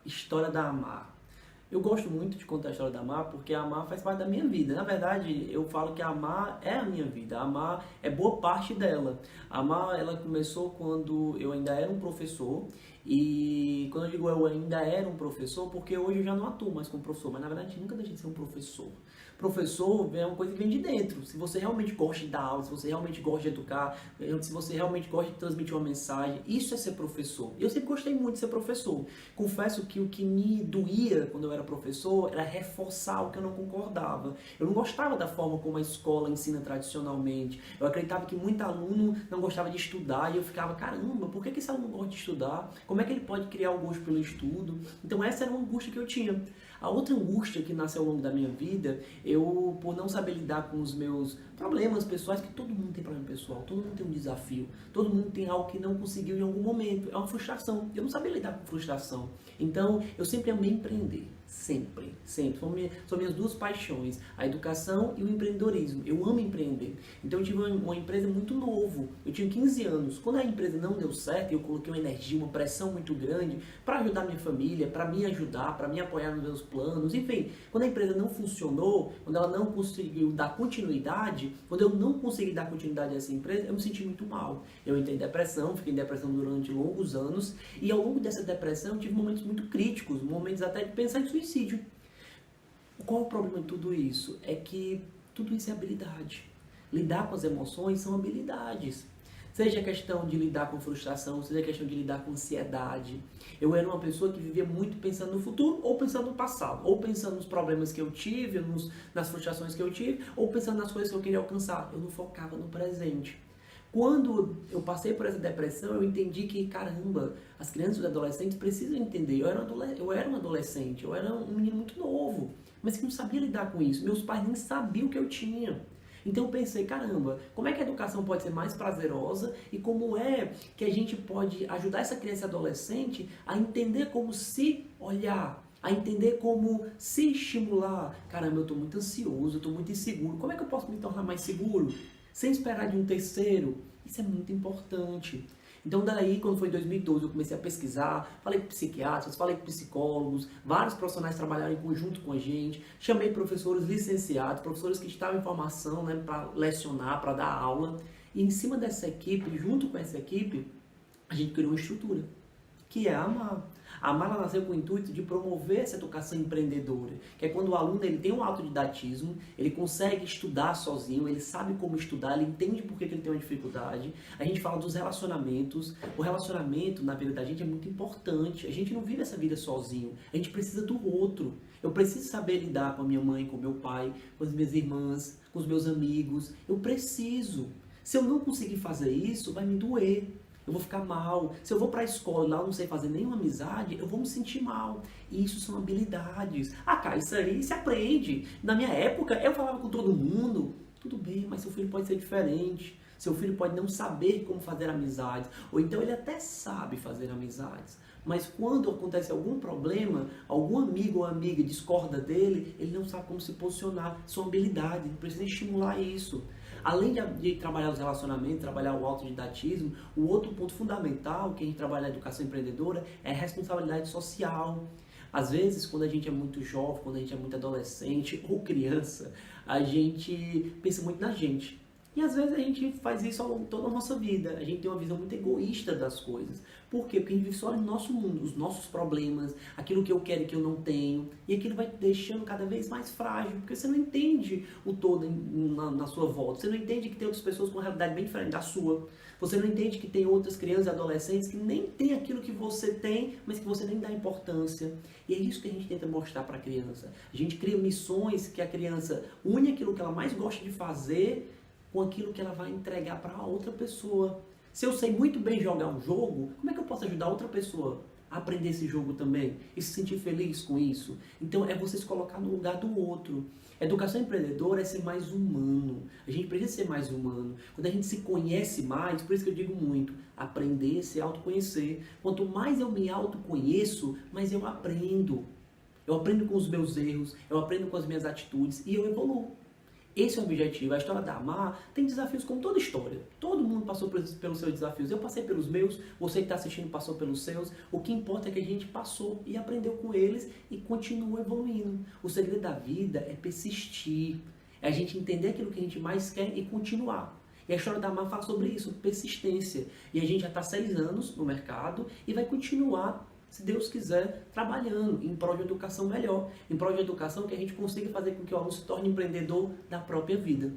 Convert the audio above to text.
História da Amar. Eu gosto muito de contar a história da Amar porque a Amar faz parte da minha vida. Na verdade, eu falo que a Amar é a minha vida. A Amar é boa parte dela. A Amar, ela começou quando eu ainda era um professor. E quando eu digo eu ainda era um professor, porque hoje eu já não atuo mais como professor, mas na verdade nunca deixei de ser um professor. Professor é uma coisa que vem de dentro. Se você realmente gosta de dar aula, se você realmente gosta de educar, se você realmente gosta de transmitir uma mensagem, isso é ser professor. Eu sempre gostei muito de ser professor. Confesso que o que me doía quando eu era professor era reforçar o que eu não concordava. Eu não gostava da forma como a escola ensina tradicionalmente. Eu acreditava que muito aluno não gostava de estudar e eu ficava, caramba, por que esse aluno não gosta de estudar? Como é que ele pode criar o gosto pelo estudo? Então essa era uma angústia que eu tinha. A outra angústia que nasceu ao longo da minha vida, eu, por não saber lidar com os meus problemas pessoais, que todo mundo tem problema pessoal, todo mundo tem um desafio, todo mundo tem algo que não conseguiu em algum momento, é uma frustração. Eu não sabia lidar com frustração. Então, eu sempre amei empreender. Sempre, sempre. São minhas duas paixões, a educação e o empreendedorismo. Eu amo empreender. Então eu tive uma empresa muito novo, eu tinha 15 anos. Quando a empresa não deu certo, eu coloquei uma energia, uma pressão muito grande para ajudar minha família, para me ajudar, para me apoiar nos meus planos. Enfim, quando a empresa não funcionou, quando ela não conseguiu dar continuidade, quando eu não consegui dar continuidade a essa empresa, eu me senti muito mal. Eu entrei em depressão, fiquei em depressão durante longos anos e ao longo dessa depressão eu tive momentos muito críticos, momentos até de pensar em suicídio. Qual é o problema de tudo isso? É que tudo isso é habilidade. Lidar com as emoções são habilidades. Seja a questão de lidar com frustração, seja a questão de lidar com ansiedade. Eu era uma pessoa que vivia muito pensando no futuro ou pensando no passado. Ou pensando nos problemas que eu tive, nas frustrações que eu tive, ou pensando nas coisas que eu queria alcançar. Eu não focava no presente. Quando eu passei por essa depressão, eu entendi que, caramba, as crianças e os adolescentes precisam entender. Eu era um adolescente, eu era um menino muito novo, mas que não sabia lidar com isso. Meus pais nem sabiam o que eu tinha. Então eu pensei, caramba, como é que a educação pode ser mais prazerosa e como é que a gente pode ajudar essa criança e adolescente a entender como se olhar, a entender como se estimular. Caramba, eu estou muito ansioso, eu estou muito inseguro. Como é que eu posso me tornar mais seguro? Sem esperar de um terceiro. Isso é muito importante. Então daí, quando foi em 2012, eu comecei a pesquisar, falei com psiquiatras, falei com psicólogos, vários profissionais trabalharam em conjunto com a gente, chamei professores licenciados, professores que estavam em formação, né, para lecionar, para dar aula, e em cima dessa equipe, junto com essa equipe, a gente criou uma estrutura, que é a AMAR. A AMAR nasceu com o intuito de promover essa educação empreendedora, que é quando o aluno ele tem um autodidatismo, ele consegue estudar sozinho, ele sabe como estudar, ele entende por que ele tem uma dificuldade. A gente fala dos relacionamentos. O relacionamento na vida da gente é muito importante. A gente não vive essa vida sozinho, a gente precisa do outro. Eu preciso saber lidar com a minha mãe, com o meu pai, com as minhas irmãs, com os meus amigos. Eu preciso. Se eu não conseguir fazer isso, vai me doer. Eu vou ficar mal. Se eu vou para a escola e lá eu não sei fazer nenhuma amizade, eu vou me sentir mal. E isso são habilidades. Ah, cara, isso aí se aprende. Na minha época, eu falava com todo mundo. Tudo bem, mas seu filho pode ser diferente. Seu filho pode não saber como fazer amizades. Ou então ele até sabe fazer amizades. Mas quando acontece algum problema, algum amigo ou amiga discorda dele, ele não sabe como se posicionar. São habilidades, precisa estimular isso. Além de trabalhar os relacionamentos, trabalhar o autodidatismo, o outro ponto fundamental que a gente trabalha na educação empreendedora é a responsabilidade social. Às vezes, quando a gente é muito jovem, quando a gente é muito adolescente ou criança, a gente pensa muito na gente. E às vezes a gente faz isso ao longo de toda a nossa vida. A gente tem uma visão muito egoísta das coisas. Por quê? Porque a gente vive só no nosso mundo, os nossos problemas, aquilo que eu quero e que eu não tenho. E aquilo vai te deixando cada vez mais frágil, porque você não entende o todo na sua volta. Você não entende que tem outras pessoas com uma realidade bem diferente da sua. Você não entende que tem outras crianças e adolescentes que nem têm aquilo que você tem, mas que você nem dá importância. E é isso que a gente tenta mostrar para a criança. A gente cria missões que a criança une aquilo que ela mais gosta de fazer com aquilo que ela vai entregar para outra pessoa. Se eu sei muito bem jogar um jogo, como é que eu posso ajudar outra pessoa a aprender esse jogo também e se sentir feliz com isso? Então é você se colocar no lugar do outro. Educação empreendedora é ser mais humano. A gente precisa ser mais humano. Quando a gente se conhece mais, por isso que eu digo muito, aprender, se autoconhecer. Quanto mais eu me autoconheço, mais eu aprendo. Eu aprendo com os meus erros, eu aprendo com as minhas atitudes e eu evoluo. Esse é o objetivo. A história da Amar tem desafios como toda história. Todo mundo passou pelos seus desafios. Eu passei pelos meus, você que está assistindo passou pelos seus. O que importa é que a gente passou e aprendeu com eles e continua evoluindo. O segredo da vida é persistir. É a gente entender aquilo que a gente mais quer e continuar. E a história da Amar fala sobre isso, persistência. E a gente já está 6 anos no mercado e vai continuar, se Deus quiser, trabalhando em prol de educação melhor, em prol de educação que a gente consiga fazer com que o aluno se torne empreendedor da própria vida.